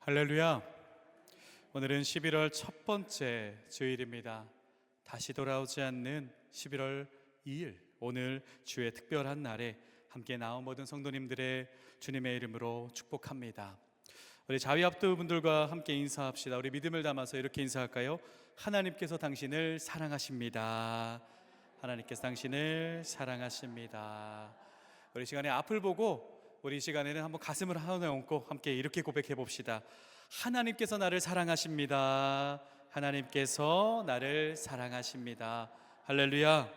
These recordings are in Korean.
할렐루야. 오늘은 11월 첫 번째 주일입니다. 다시 돌아오지 않는 11월 2일, 오늘 주의 특별한 날에 함께 나온 모든 성도님들의 주님의 이름으로 축복합니다. 우리 자위압도 분들과 함께 인사합시다. 우리 믿음을 담아서 이렇게 인사할까요? 하나님께서 당신을 사랑하십니다. 하나님께서 당신을 사랑하십니다. 우리 시간에 앞을 보고 우리 시간에는 한번 가슴을 하나 얹고 함께 이렇게 고백해 봅시다. 하나님께서 나를 사랑하십니다. 하나님께서 나를 사랑하십니다. 할렐루야.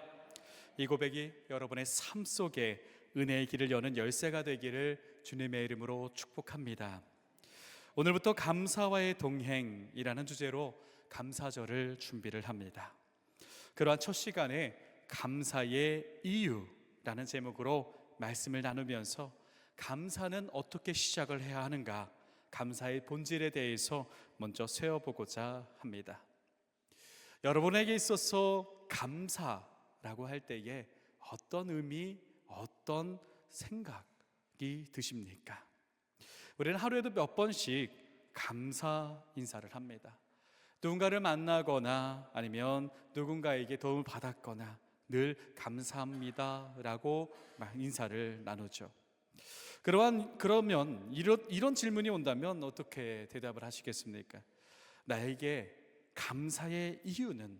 이 고백이 여러분의 삶 속에 은혜의 길을 여는 열쇠가 되기를 주님의 이름으로 축복합니다. 오늘부터 감사와의 동행이라는 주제로 감사절을 준비를 합니다. 그러한 첫 시간에 감사의 이유라는 제목으로 말씀을 나누면서 감사는 어떻게 시작을 해야 하는가, 감사의 본질에 대해서 먼저 세워보고자 합니다. 여러분에게 있어서 감사라고 할 때에 어떤 의미, 어떤 생각이 드십니까? 우리는 하루에도 몇 번씩 감사 인사를 합니다. 누군가를 만나거나 아니면 누군가에게 도움을 받았거나 늘 감사합니다 라고 인사를 나누죠. 그러면 이런 질문이 온다면 어떻게 대답을 하시겠습니까? 나의 감사의 이유는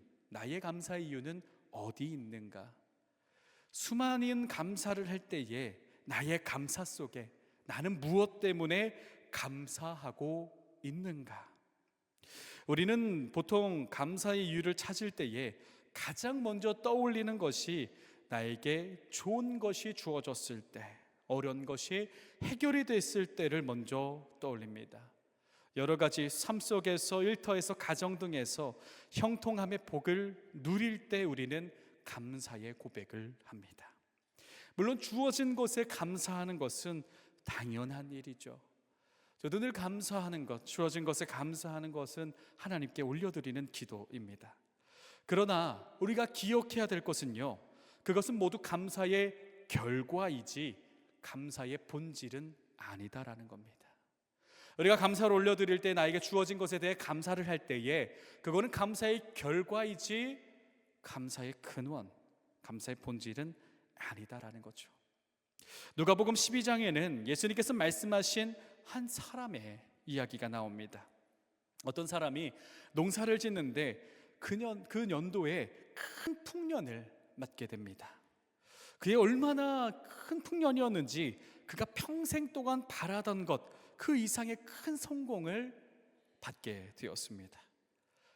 어디 있는가? 수많은 감사를 할 때에 나의 감사 속에 나는 무엇 때문에 감사하고 있는가? 우리는 보통 감사의 이유를 찾을 때에 가장 먼저 떠올리는 것이 나에게 좋은 것이 주어졌을 때, 어려운 것이 해결이 됐을 때를 먼저 떠올립니다. 여러 가지 삶 속에서, 일터에서, 가정 등에서 형통함의 복을 누릴 때 우리는 감사의 고백을 합니다. 물론 주어진 것에 감사하는 것은 당연한 일이죠. 저도 늘 감사하는 것, 주어진 것에 감사하는 것은 하나님께 올려드리는 기도입니다. 그러나 우리가 기억해야 될 것은요, 그것은 모두 감사의 결과이지 감사의 본질은 아니다라는 겁니다. 우리가 감사를 올려드릴 때, 나에게 주어진 것에 대해 감사를 할 때에 그거는 감사의 결과이지 감사의 근원, 감사의 본질은 아니다라는 거죠. 누가복음 12장에는 예수님께서 말씀하신 한 사람의 이야기가 나옵니다. 어떤 사람이 농사를 짓는데 그 연도에 큰 풍년을 맞게 됩니다. 그게 얼마나 큰 풍년이었는지 그가 평생 동안 바라던 것, 그 이상의 큰 성공을 받게 되었습니다.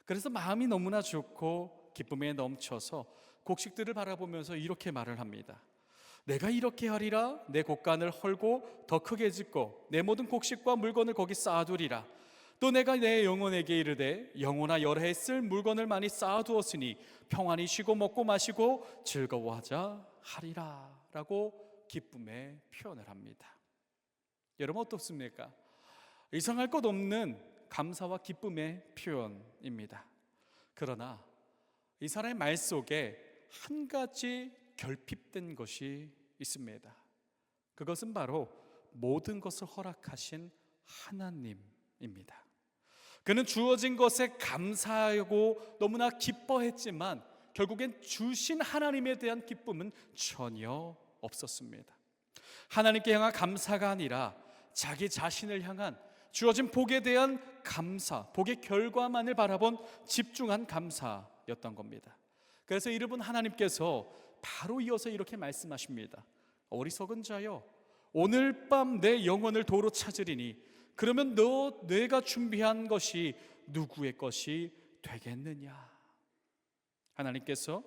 그래서 마음이 너무나 좋고 기쁨에 넘쳐서 곡식들을 바라보면서 이렇게 말을 합니다. 내가 이렇게 하리라. 내 곡간을 헐고 더 크게 짓고 내 모든 곡식과 물건을 거기 쌓아두리라. 또 내가 내 영혼에게 이르되 영혼아 여러 해 쓸 물건을 많이 쌓아두었으니 평안히 쉬고 먹고 마시고 즐거워하자 하리라 라고 기쁨의 표현을 합니다. 여러분 어떻습니까? 이상할 것 없는 감사와 기쁨의 표현입니다. 그러나 이 사람의 말 속에 한 가지 결핍된 것이 있습니다. 그것은 바로 모든 것을 허락하신 하나님입니다. 그는 주어진 것에 감사하고 너무나 기뻐했지만 결국엔 주신 하나님에 대한 기쁨은 전혀 없었습니다. 하나님께 향한 감사가 아니라 자기 자신을 향한 주어진 복에 대한 감사, 복의 결과만을 바라본 집중한 감사였던 겁니다. 그래서 이르분 하나님께서 바로 이어서 이렇게 말씀하십니다. 어리석은 자여, 오늘 밤 내 영혼을 도로 찾으리니 그러면 내가 준비한 것이 누구의 것이 되겠느냐? 하나님께서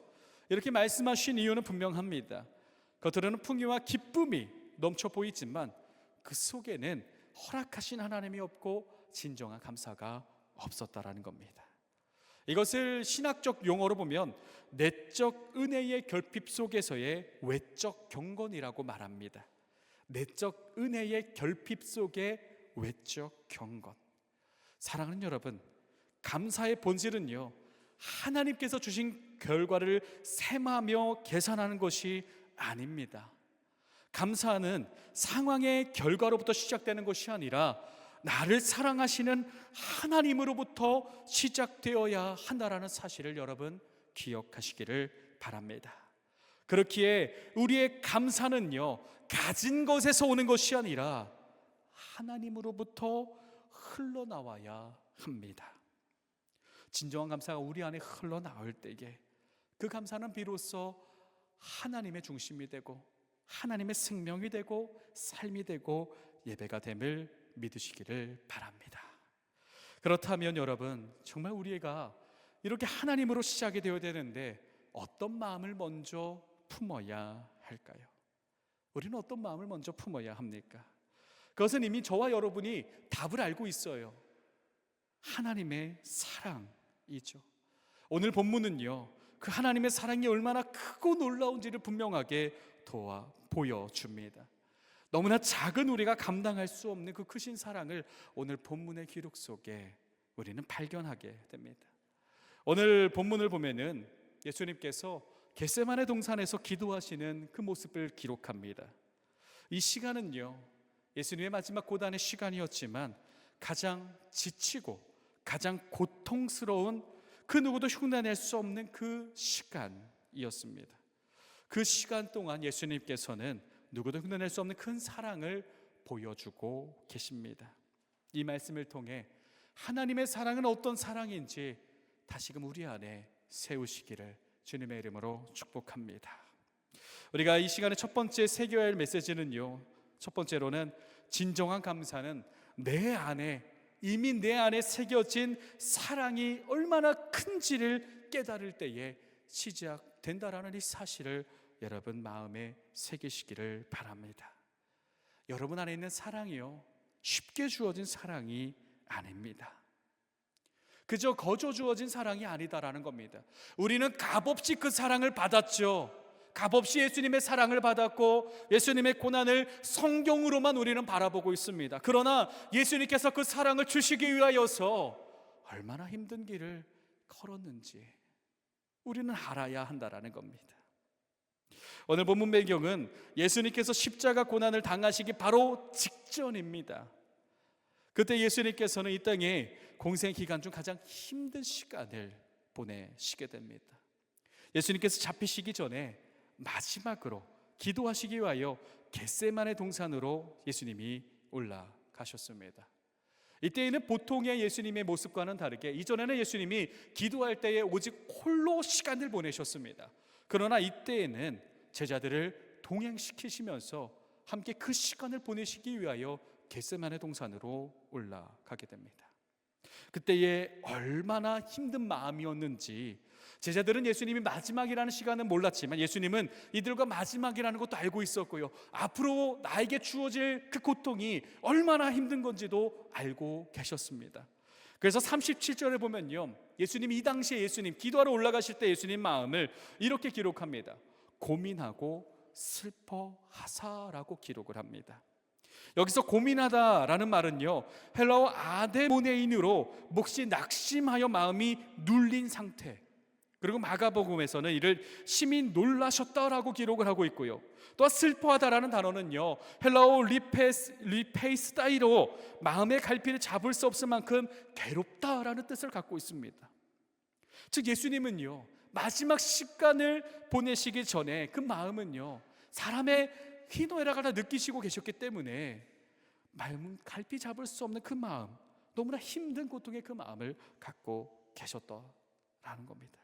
이렇게 말씀하신 이유는 분명합니다. 겉으로는 풍요와 기쁨이 넘쳐 보이지만 그 속에는 허락하신 하나님이 없고 진정한 감사가 없었다라는 겁니다. 이것을 신학적 용어로 보면 내적 은혜의 결핍 속에서의 외적 경건이라고 말합니다. 내적 은혜의 결핍 속의 외적 경건. 사랑하는 여러분, 감사의 본질은요, 하나님께서 주신 결과를 셈하며 계산하는 것이 아닙니다. 감사는 상황의 결과로부터 시작되는 것이 아니라 나를 사랑하시는 하나님으로부터 시작되어야 한다라는 사실을 여러분 기억하시기를 바랍니다. 그렇기에 우리의 감사는요, 가진 것에서 오는 것이 아니라 하나님으로부터 흘러나와야 합니다. 진정한 감사가 우리 안에 흘러나올 때에 그 감사는 비로소 하나님의 중심이 되고 하나님의 생명이 되고 삶이 되고 예배가 됨을 믿으시기를 바랍니다. 그렇다면 여러분, 정말 우리가 이렇게 하나님으로 시작이 되어야 되는데 어떤 마음을 먼저 품어야 할까요? 우리는 어떤 마음을 먼저 품어야 합니까? 그것은 이미 저와 여러분이 답을 알고 있어요. 하나님의 사랑이죠. 오늘 본문은요, 그 하나님의 사랑이 얼마나 크고 놀라운지를 분명하게 보여줍니다. 너무나 작은 우리가 감당할 수 없는 그 크신 사랑을 오늘 본문의 기록 속에 우리는 발견하게 됩니다. 오늘 본문을 보면은 예수님께서 겟세마네 동산에서 기도하시는 그 모습을 기록합니다. 이 시간은요, 예수님의 마지막 고단의 시간이었지만 가장 지치고 가장 고통스러운, 그 누구도 흉내낼 수 없는 그 시간이었습니다. 그 시간 동안 예수님께서는 누구도 흉내낼 수 없는 큰 사랑을 보여주고 계십니다. 이 말씀을 통해 하나님의 사랑은 어떤 사랑인지 다시금 우리 안에 세우시기를 주님의 이름으로 축복합니다. 우리가 이 시간에 첫 번째 새겨야 할 메시지는요, 첫 번째로는 진정한 감사는 이미 내 안에 새겨진 사랑이 얼마나 큰지를 깨달을 때에 시작된다라는 이 사실을 여러분 마음에 새기시기를 바랍니다. 여러분 안에 있는 사랑이요, 쉽게 주어진 사랑이 아닙니다. 그저 거저 주어진 사랑이 아니다라는 겁니다. 우리는 값없이 그 사랑을 받았죠. 값없이 예수님의 사랑을 받았고 예수님의 고난을 성경으로만 우리는 바라보고 있습니다. 그러나 예수님께서 그 사랑을 주시기 위하여서 얼마나 힘든 길을 걸었는지 우리는 알아야 한다라는 겁니다. 오늘 본문 배경은 예수님께서 십자가 고난을 당하시기 바로 직전입니다. 그때 예수님께서는 이 땅에 공생 기간 중 가장 힘든 시간을 보내시게 됩니다. 예수님께서 잡히시기 전에 마지막으로 기도하시기 위하여 겟세마네 동산으로 예수님이 올라가셨습니다. 이때에는 보통의 예수님의 모습과는 다르게 이전에는 예수님이 기도할 때에 오직 홀로 시간을 보내셨습니다. 그러나 이때에는 제자들을 동행시키시면서 함께 그 시간을 보내시기 위하여 겟세마네 동산으로 올라가게 됩니다. 그때에 얼마나 힘든 마음이었는지 제자들은 예수님이 마지막이라는 시간은 몰랐지만 예수님은 이들과 마지막이라는 것도 알고 있었고요, 앞으로 나에게 주어질 그 고통이 얼마나 힘든 건지도 알고 계셨습니다. 그래서 37절에 보면요, 예수님이 이 당시에 예수님 기도하러 올라가실 때 예수님 마음을 이렇게 기록합니다. 고민하고 슬퍼하사라고 기록을 합니다. 여기서 고민하다라는 말은요, 헬라어 아데모네인으로 몹시 낙심하여 마음이 눌린 상태, 그리고 마가복음에서는 이를 심히 놀라셨다라고 기록을 하고 있고요, 또 슬퍼하다라는 단어는요, 헬라어 리페이스다이로 마음의 갈피를 잡을 수 없을 만큼 괴롭다라는 뜻을 갖고 있습니다. 즉 예수님은요, 마지막 시간을 보내시기 전에 그 마음은요, 사람의 희노애락을 다 느끼시고 계셨기 때문에 마음은 갈피 잡을 수 없는 그 마음, 너무나 힘든 고통의 그 마음을 갖고 계셨다라는 겁니다.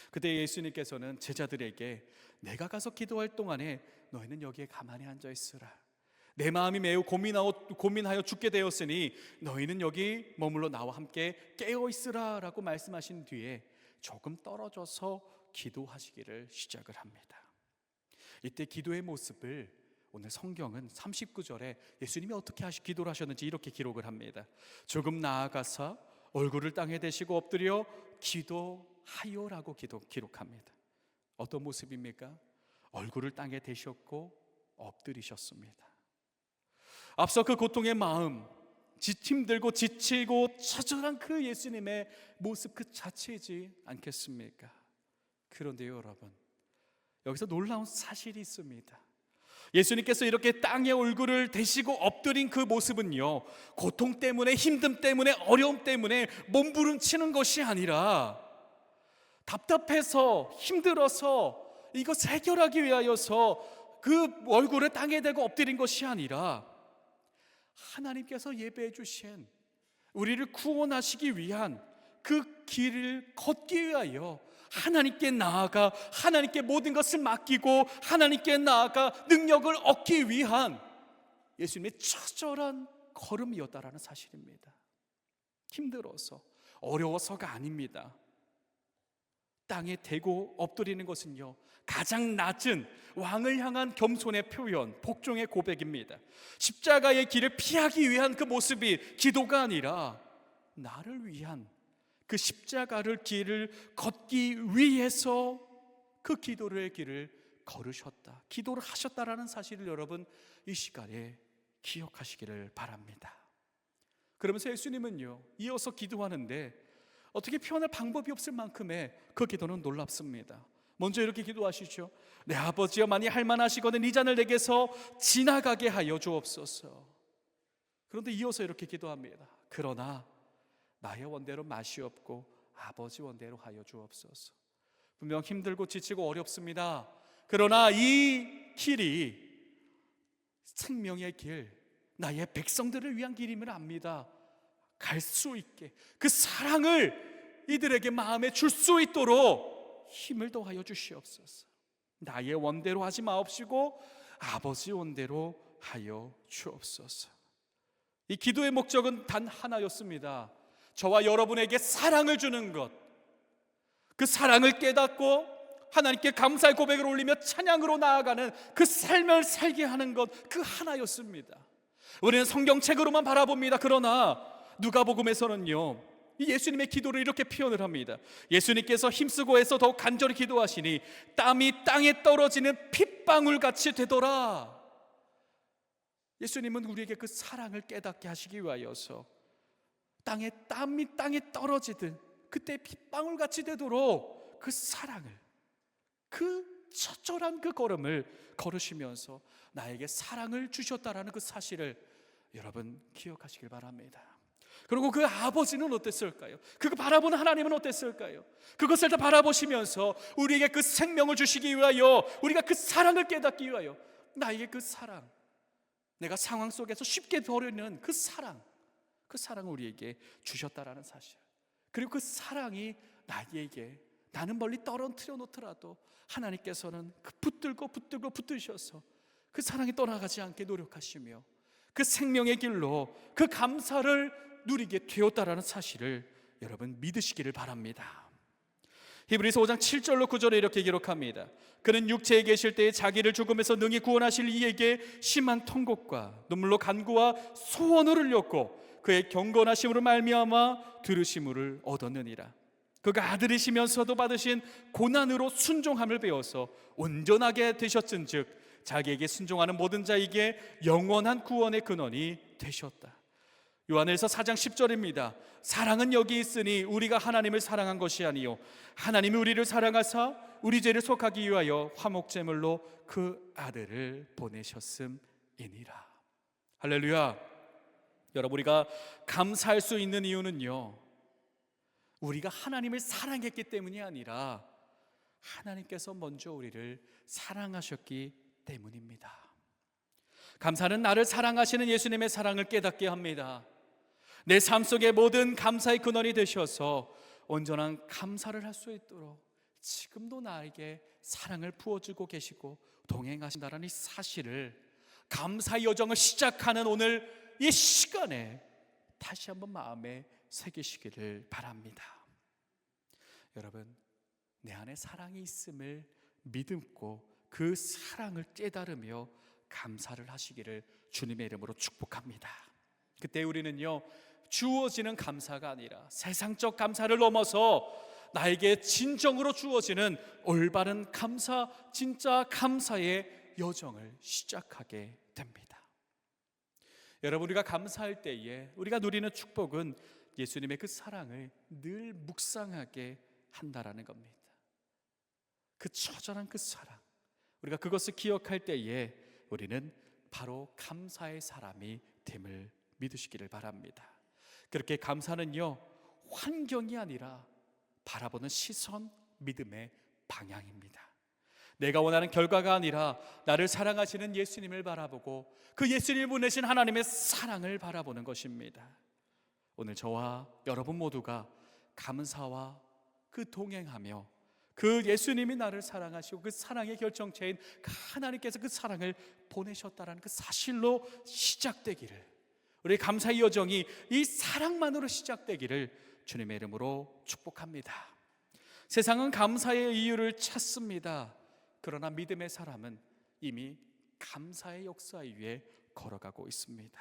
그때 예수님께서는 제자들에게 내가 가서 기도할 동안에 너희는 여기에 가만히 앉아 있으라. 내 마음이 매우 고민하여 죽게 되었으니 너희는 여기 머물러 나와 함께 깨어 있으라 라고 말씀하신 뒤에 조금 떨어져서 기도하시기를 시작을 합니다. 이때 기도의 모습을 오늘 성경은 39절에 예수님이 어떻게 기도를 하셨는지 이렇게 기록을 합니다. 조금 나아가서 얼굴을 땅에 대시고 엎드려 기도하여라고 기록합니다. 어떤 모습입니까? 얼굴을 땅에 대셨고 엎드리셨습니다. 앞서 그 고통의 마음, 힘들고 지치고 처절한 그 예수님의 모습 그 자체이지 않겠습니까? 그런데요 여러분, 여기서 놀라운 사실이 있습니다. 예수님께서 이렇게 땅에 얼굴을 대시고 엎드린 그 모습은요, 고통 때문에, 힘듦 때문에, 어려움 때문에 몸부림치는 것이 아니라 답답해서 힘들어서 이것 해결하기 위하여서 그 얼굴을 땅에 대고 엎드린 것이 아니라 하나님께서 예배해 주신, 우리를 구원하시기 위한 그 길을 걷기 위하여 하나님께 나아가 하나님께 모든 것을 맡기고 하나님께 나아가 능력을 얻기 위한 예수님의 처절한 걸음이었다라는 사실입니다. 힘들어서, 어려워서가 아닙니다. 땅에 대고 엎드리는 것은요, 가장 낮은 왕을 향한 겸손의 표현, 복종의 고백입니다. 십자가의 길을 피하기 위한 그 모습이 기도가 아니라 나를 위한 그 십자가를 길을 걷기 위해서 그 기도의 길을 걸으셨다, 기도를 하셨다라는 사실을 여러분 이 시간에 기억하시기를 바랍니다. 그러면서 예수님은요, 이어서 기도하는데 어떻게 표현할 방법이 없을 만큼의 그 기도는 놀랍습니다. 먼저 이렇게 기도하시죠. 내 아버지여, 만일 할만하시거든 이 잔을 내게서 지나가게 하여 주옵소서. 그런데 이어서 이렇게 기도합니다. 그러나 나의 원대로 마시옵고 아버지 원대로 하여 주옵소서. 분명 힘들고 지치고 어렵습니다. 그러나 이 길이 생명의 길, 나의 백성들을 위한 길임을 압니다. 갈 수 있게 그 사랑을 이들에게 마음에 줄 수 있도록 힘을 더하여 주시옵소서. 나의 원대로 하지 마옵시고 아버지 원대로 하여 주옵소서. 이 기도의 목적은 단 하나였습니다. 저와 여러분에게 사랑을 주는 것, 그 사랑을 깨닫고 하나님께 감사의 고백을 올리며 찬양으로 나아가는 그 삶을 살게 하는 것, 그 하나였습니다. 우리는 성경책으로만 바라봅니다. 그러나 누가복음에서는요, 이 예수님의 기도를 이렇게 표현을 합니다. 예수님께서 힘쓰고 해서 더욱 간절히 기도하시니 땀이 땅에 떨어지는 핏방울같이 되더라. 예수님은 우리에게 그 사랑을 깨닫게 하시기 위하여서 땀이 땅에 떨어지듯 그때 핏방울같이 되도록 그 사랑을, 그 처절한 그 걸음을 걸으시면서 나에게 사랑을 주셨다라는 그 사실을 여러분 기억하시길 바랍니다. 그리고 그 아버지는 어땠을까요? 그거 바라보는 하나님은 어땠을까요? 그것을 다 바라보시면서 우리에게 그 생명을 주시기 위하여, 우리가 그 사랑을 깨닫기 위하여 나에게 그 사랑, 내가 상황 속에서 쉽게 버리는 그 사랑을 우리에게 주셨다라는 사실, 그리고 그 사랑이 나에게, 나는 멀리 떨어뜨려 놓더라도 하나님께서는 그 붙드셔서 그 사랑이 떠나가지 않게 노력하시며 그 생명의 길로 그 감사를 누리게 되었다라는 사실을 여러분 믿으시기를 바랍니다. 히브리서 5장 7절로 9절에 이렇게 기록합니다. 그는 육체에 계실 때에 자기를 죽음에서 능히 구원하실 이에게 심한 통곡과 눈물로 간구와 소원을 흘렸고 그의 경건하심으로 말미암아 들으심을 얻었느니라. 그가 아들이시면서도 받으신 고난으로 순종함을 배워서 온전하게 되셨은즉 자기에게 순종하는 모든 자에게 영원한 구원의 근원이 되셨다. 요한일서 4장 10절입니다. 사랑은 여기 있으니 우리가 하나님을 사랑한 것이 아니요 하나님이 우리를 사랑하사 우리 죄를 속하기 위하여 화목제물로 그 아들을 보내셨음이니라. 할렐루야. 여러분, 우리가 감사할 수 있는 이유는요, 우리가 하나님을 사랑했기 때문이 아니라 하나님께서 먼저 우리를 사랑하셨기 때문입니다. 감사는 나를 사랑하시는 예수님의 사랑을 깨닫게 합니다. 내 삶 속에 모든 감사의 근원이 되셔서 온전한 감사를 할 수 있도록 지금도 나에게 사랑을 부어주고 계시고 동행하신다는 이 사실을, 감사의 여정을 시작하는 오늘 이 시간에 다시 한번 마음에 새기시기를 바랍니다. 여러분, 내 안에 사랑이 있음을 믿고 그 사랑을 깨달으며 감사를 하시기를 주님의 이름으로 축복합니다. 그때 우리는요, 주어지는 감사가 아니라 세상적 감사를 넘어서 나에게 진정으로 주어지는 올바른 감사, 진짜 감사의 여정을 시작하게 됩니다. 여러분, 우리가 감사할 때에 우리가 누리는 축복은 예수님의 그 사랑을 늘 묵상하게 한다라는 겁니다. 그 처절한 그 사랑, 우리가 그것을 기억할 때에 우리는 바로 감사의 사람이 됨을 믿으시기를 바랍니다. 그렇게 감사는요, 환경이 아니라 바라보는 시선, 믿음의 방향입니다. 내가 원하는 결과가 아니라 나를 사랑하시는 예수님을 바라보고 그 예수님을 보내신 하나님의 사랑을 바라보는 것입니다. 오늘 저와 여러분 모두가 감사와 그 동행하며 그 예수님이 나를 사랑하시고 그 사랑의 결정체인 하나님께서 그 사랑을 보내셨다라는 그 사실로 시작되기를, 우리 감사의 여정이 이 사랑만으로 시작되기를 주님의 이름으로 축복합니다. 세상은 감사의 이유를 찾습니다. 그러나 믿음의 사람은 이미 감사의 역사 위에 걸어가고 있습니다.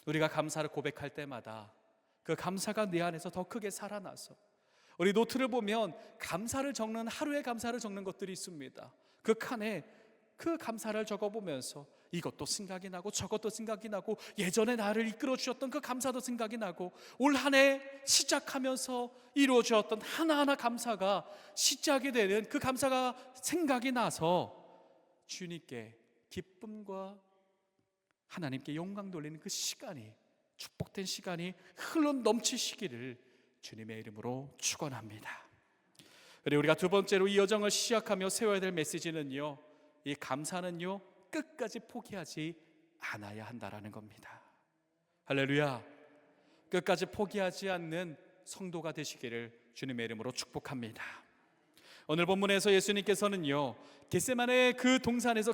우리가 감사를 고백할 때마다 그 감사가 내 안에서 더 크게 살아나서, 우리 노트를 보면 감사를 적는, 하루의 감사를 적는 것들이 있습니다. 그 칸에 그 감사를 적어보면서 이것도 생각이 나고 저것도 생각이 나고 예전에 나를 이끌어 주셨던 그 감사도 생각이 나고 올 한 해 시작하면서 이루어 주었던 하나하나 감사가 시작이 되는 그 감사가 생각이 나서 주님께 기쁨과 하나님께 영광 돌리는 그 시간이, 축복된 시간이 흘러 넘치시기를 주님의 이름으로 축원합니다. 그리고 우리가 두 번째로 이 여정을 시작하며 세워야 될 메시지는요, 이 감사는요 끝까지 포기하지 않아야 한다라는 겁니다. 할렐루야. 끝까지 포기하지 않는 성도가 되시기를 주님의 이름으로 축복합니다. 오늘 본문에서 예수님께서는요 겟세마네 그 동산에서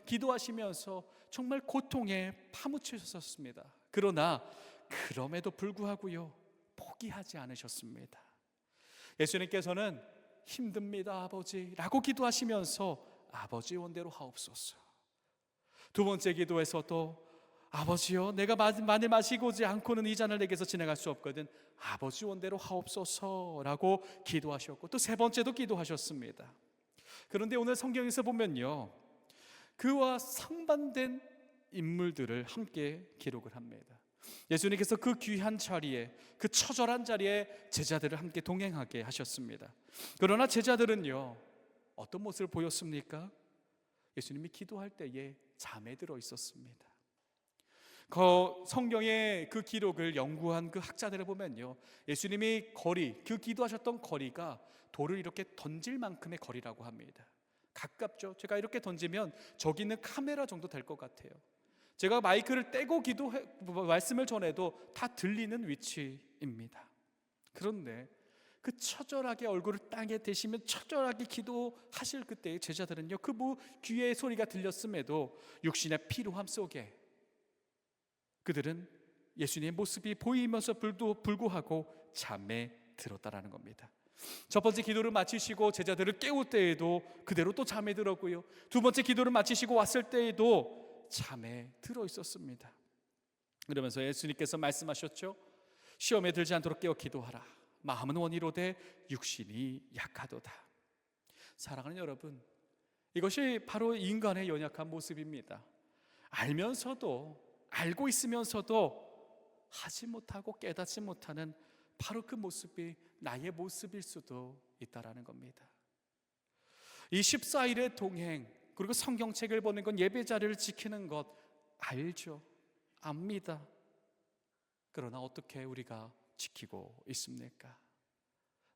기도하시면서 정말 고통에 파묻히셨습니다. 그러나 그럼에도 불구하고요 포기하지 않으셨습니다. 예수님께서는 힘듭니다 아버지 라고 기도하시면서 아버지 원대로 하옵소서. 두 번째 기도에서도 아버지여 내가 만일 마시고지 않고는 이 잔을 내게서 지나갈 수 없거든 아버지 원대로 하옵소서라고 기도하셨고, 또 세 번째도 기도하셨습니다. 그런데 오늘 성경에서 보면요 그와 상반된 인물들을 함께 기록을 합니다. 예수님께서 그 귀한 자리에, 그 처절한 자리에 제자들을 함께 동행하게 하셨습니다. 그러나 제자들은요 어떤 모습을 보였습니까? 예수님이 기도할 때에 잠에 들어 있었습니다. 그 성경의 그 기록을 연구한 그 학자들을 보면요 예수님이 그 기도하셨던 거리가 돌을 이렇게 던질 만큼의 거리라고 합니다. 가깝죠. 제가 이렇게 던지면 저기 있는 카메라 정도 될 것 같아요. 제가 마이크를 떼고 말씀을 전해도 다 들리는 위치입니다. 그런데 그 처절하게 얼굴을 땅에 대시며 처절하게 기도하실 그때 제자들은요 그 귀의 소리가 들렸음에도 육신의 피로함 속에 그들은 예수님의 모습이 보이면서 불구하고 잠에 들었다라는 겁니다. 첫 번째 기도를 마치시고 제자들을 깨울 때에도 그대로 또 잠에 들었고요, 두 번째 기도를 마치시고 왔을 때에도 잠에 들어 있었습니다. 그러면서 예수님께서 말씀하셨죠. 시험에 들지 않도록 깨어 기도하라. 마음은 원이로되 육신이 약하도다. 사랑하는 여러분, 이것이 바로 인간의 연약한 모습입니다. 알고 있으면서도 하지 못하고 깨닫지 못하는 바로 그 모습이 나의 모습일 수도 있다라는 겁니다. 이 14일의 동행, 그리고 성경책을 보는 건, 예배 자리를 지키는 것 알죠, 압니다. 그러나 어떻게 우리가 지키고 있습니까?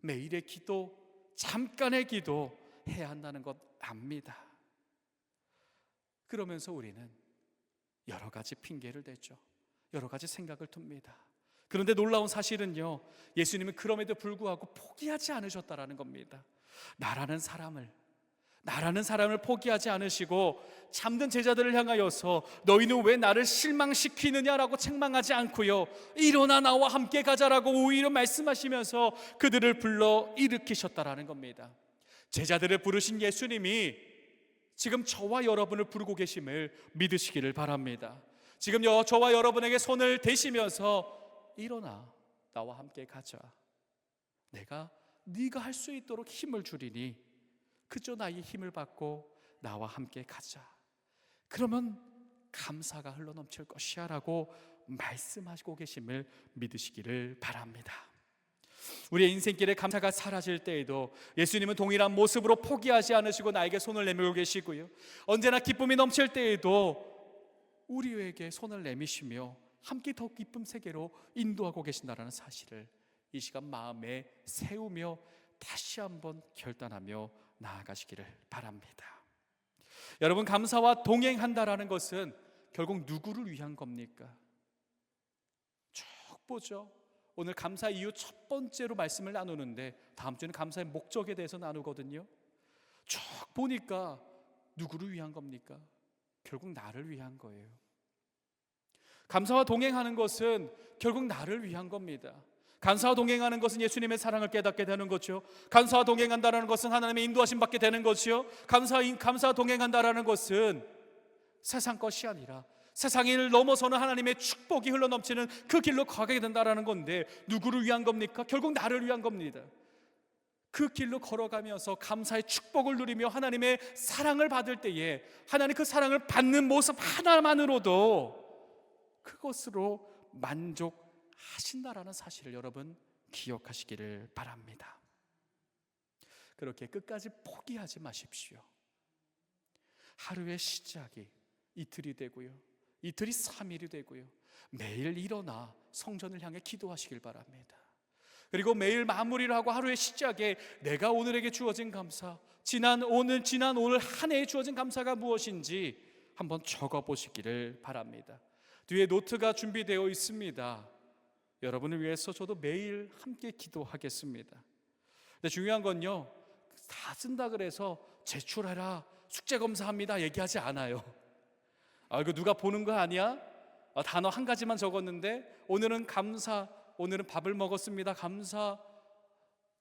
매일의 기도, 잠깐의 기도 해야 한다는 것 압니다. 그러면서 우리는 여러 가지 핑계를 대죠. 여러 가지 생각을 둡니다. 그런데 놀라운 사실은요 예수님은 그럼에도 불구하고 포기하지 않으셨다라는 겁니다. 나라는 사람을 포기하지 않으시고 잠든 제자들을 향하여서 너희는 왜 나를 실망시키느냐라고 책망하지 않고요 일어나 나와 함께 가자라고 오히려 말씀하시면서 그들을 불러 일으키셨다라는 겁니다. 제자들을 부르신 예수님이 지금 저와 여러분을 부르고 계심을 믿으시기를 바랍니다. 지금 저와 여러분에게 손을 대시면서 일어나 나와 함께 가자. 네가 할 수 있도록 힘을 주리니 그저 나의 힘을 받고 나와 함께 가자. 그러면 감사가 흘러넘칠 것이야 라고 말씀하시고 계심을 믿으시기를 바랍니다. 우리의 인생길에 감사가 사라질 때에도 예수님은 동일한 모습으로 포기하지 않으시고 나에게 손을 내밀고 계시고요, 언제나 기쁨이 넘칠 때에도 우리에게 손을 내미시며 함께 더 기쁨 세계로 인도하고 계신다는 사실을 이 시간 마음에 세우며 다시 한번 결단하며 나아가시기를 바랍니다. 여러분, 감사와 동행한다라는 것은 결국 누구를 위한 겁니까? 쭉 보죠. 오늘 감사 이유 첫 번째로 말씀을 나누는데 다음 주는 감사의 목적에 대해서 나누거든요. 쭉 보니까 누구를 위한 겁니까? 결국 나를 위한 거예요. 감사와 동행하는 것은 결국 나를 위한 겁니다. 감사와 동행하는 것은 예수님의 사랑을 깨닫게 되는 거죠. 감사와 동행한다는 것은 하나님의 인도하심 받게 되는 거죠. 감사와 동행한다는 것은 세상 것이 아니라 세상을 넘어서는 하나님의 축복이 흘러넘치는 그 길로 가게 된다는 건데, 누구를 위한 겁니까? 결국 나를 위한 겁니다. 그 길로 걸어가면서 감사의 축복을 누리며 하나님의 사랑을 받을 때에 하나님 그 사랑을 받는 모습 하나만으로도 그것으로 만족하신다라는 사실을 여러분 기억하시기를 바랍니다. 그렇게 끝까지 포기하지 마십시오. 하루의 시작이 이틀이 되고요, 이틀이 3일이 되고요, 매일 일어나 성전을 향해 기도하시길 바랍니다. 그리고 매일 마무리를 하고 하루의 시작에 내가 오늘에게 주어진 감사, 지난 오늘 한 해에 주어진 감사가 무엇인지 한번 적어보시기를 바랍니다. 뒤에 노트가 준비되어 있습니다. 여러분을 위해서 저도 매일 함께 기도하겠습니다. 근데 중요한 건요, 다 쓴다 그래서 제출해라, 숙제 검사합니다 얘기하지 않아요. 이거 누가 보는 거 아니야? 단어 한 가지만 적었는데 오늘은 감사, 오늘은 밥을 먹었습니다, 감사,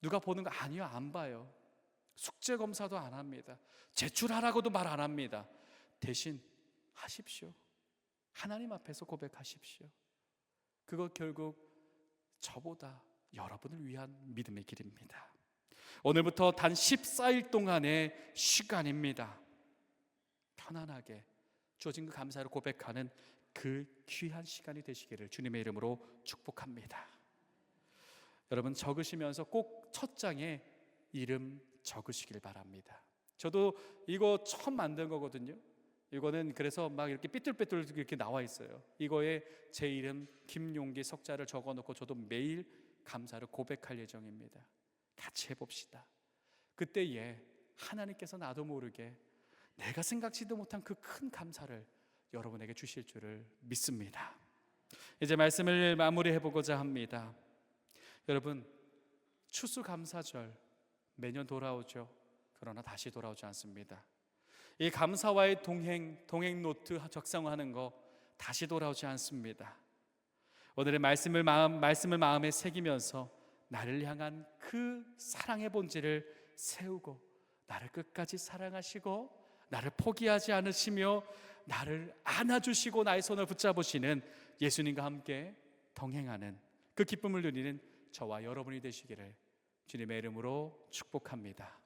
누가 보는 거 아니요, 안 봐요. 숙제 검사도 안 합니다. 제출하라고도 말 안 합니다. 대신 하십시오. 하나님 앞에서 고백하십시오. 그거 결국 저보다 여러분을 위한 믿음의 길입니다. 오늘부터 단 14일 동안의 시간입니다. 편안하게 주어진 그 감사를 고백하는 그 귀한 시간이 되시기를 주님의 이름으로 축복합니다. 여러분, 적으시면서 꼭 첫 장에 이름 적으시길 바랍니다. 저도 이거 처음 만든 거거든요. 이거는 그래서 막 이렇게 삐뚤빼뚤 이렇게 나와 있어요. 이거에 제 이름 김용기 석자를 적어놓고 저도 매일 감사를 고백할 예정입니다. 같이 해봅시다. 그때에 하나님께서 나도 모르게 내가 생각지도 못한 그 큰 감사를 여러분에게 주실 줄을 믿습니다. 이제 말씀을 마무리해보고자 합니다. 여러분, 추수감사절 매년 돌아오죠. 그러나 다시 돌아오지 않습니다. 이 감사와의 동행 노트 적상하는 거 다시 돌아오지 않습니다. 오늘의 말씀을 마음에 새기면서 나를 향한 그 사랑의 본질을 세우고 나를 끝까지 사랑하시고 나를 포기하지 않으시며 나를 안아주시고 나의 손을 붙잡으시는 예수님과 함께 동행하는 그 기쁨을 누리는 저와 여러분이 되시기를 주님의 이름으로 축복합니다.